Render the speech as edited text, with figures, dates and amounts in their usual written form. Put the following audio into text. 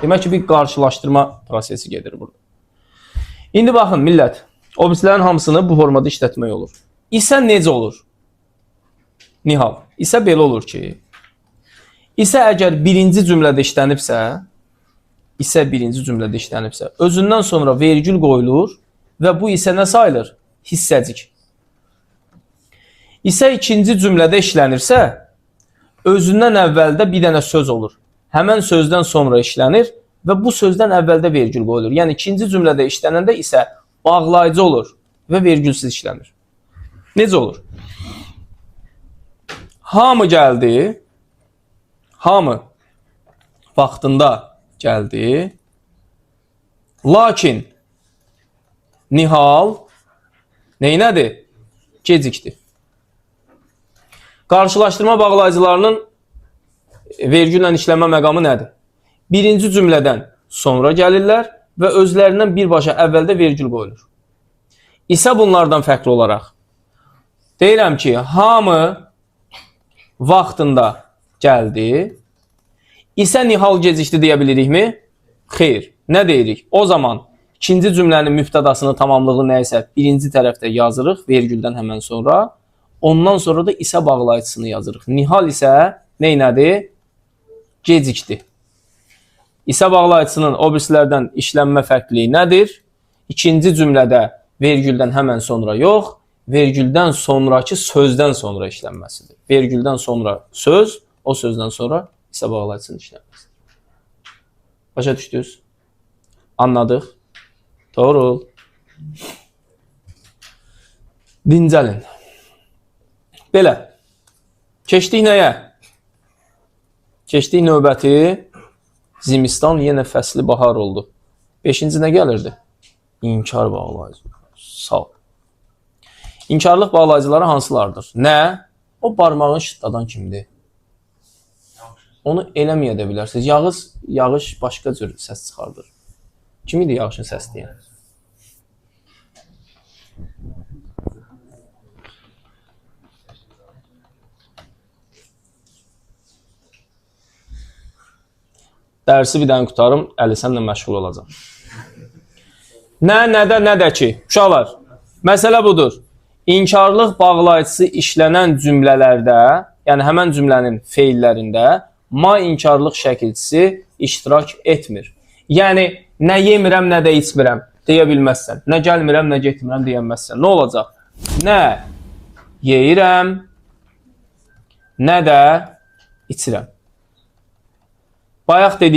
Demək ki, bir qarşılaşdırma prosesi gedir burada. İndi baxın, millət. Obyektlərin hamısını bu formada işlətmək olur. İsə necə olur? Nihal. İsə belə olur ki, İsə əgər birinci cümlədə işlənibsə, özündən sonra vergül qoyulur və bu isə nə sayılır? Hissəcik. İsə ikinci cümlədə işlənirsə, özündən əvvəldə bir dənə söz olur. Həmən sözdən sonra işlənir və bu sözdən əvvəldə vergül qoyulur. Yəni ikinci cümlədə işlənəndə isə bağlayıcı olur və vergülsüz işlənir. Necə olur? Hamı gəldi. Hamı vaxtında gəldi. Lakin Nihal neynədir? Gecikdi. Qarşılaşdırma bağlayıcılarının vergülə işlənmə məqamı nədir? Birinci cümlədən sonra gəlirlər və özlərindən birbaşa əvvəldə vergül qoyulur. İsə bunlardan fərqli olaraq deyirəm ki, hamı vaxtında gəldi. İsə Nihal gecikdi deyə bilirikmi? Xeyr. Nə deyirik? O zaman ikinci cümlənin mübtədasını, tamamlığı nə isə birinci tərəfdə yazırıq, vergüldən həmən sonra. Ondan sonra da isə bağlayıcısını yazırıq. Nihal isə neynədir? Gecikdi. İsə bağlayıcısının obyektlərdən işlənmə fərqliliyi nədir? İkinci cümlədə vergüldən həmən sonra yox, vergüldən sonraki sözdən sonra işlənməsidir. Vergüldən sonra söz, o sözdən sonra isə bağlayıcısının işlənməsidir. Başa düşdünüz? Anladıq? Doğru. Dincəlin. Belə. Keçdik nəyə? Keçdik növbəti zimistan, yenə fəsli bahar oldu. 5-ci nə gəlirdi? İnkar bağlayıcı. Sağ ol. İnkarlıq bağlayıcıları hansılardır? Nə? O barmağın şıtladan kimdir? Onu eləməyə də bilərsiniz. Yağış başqa cür səs çıxardır. Kim idi yağışın səs deyən? Dərsi bir dənə qutarım, Əli sənlə məşğul olacaq. Nədə ki? Uşaqlar, məsələ budur. İnkarlıq bağlayıcısı işlənən cümlələrdə, yəni həmən cümlənin feillərində ma inkarlıq şəkilçisi iştirak etmir. Yəni, nə yemirəm, nə də içmirəm deyə bilməzsən. Nə gəlmirəm, nə getmirəm deyəməzsən. Nə olacaq? Nə yeyirəm, nə də içirəm. Bayaq dediyim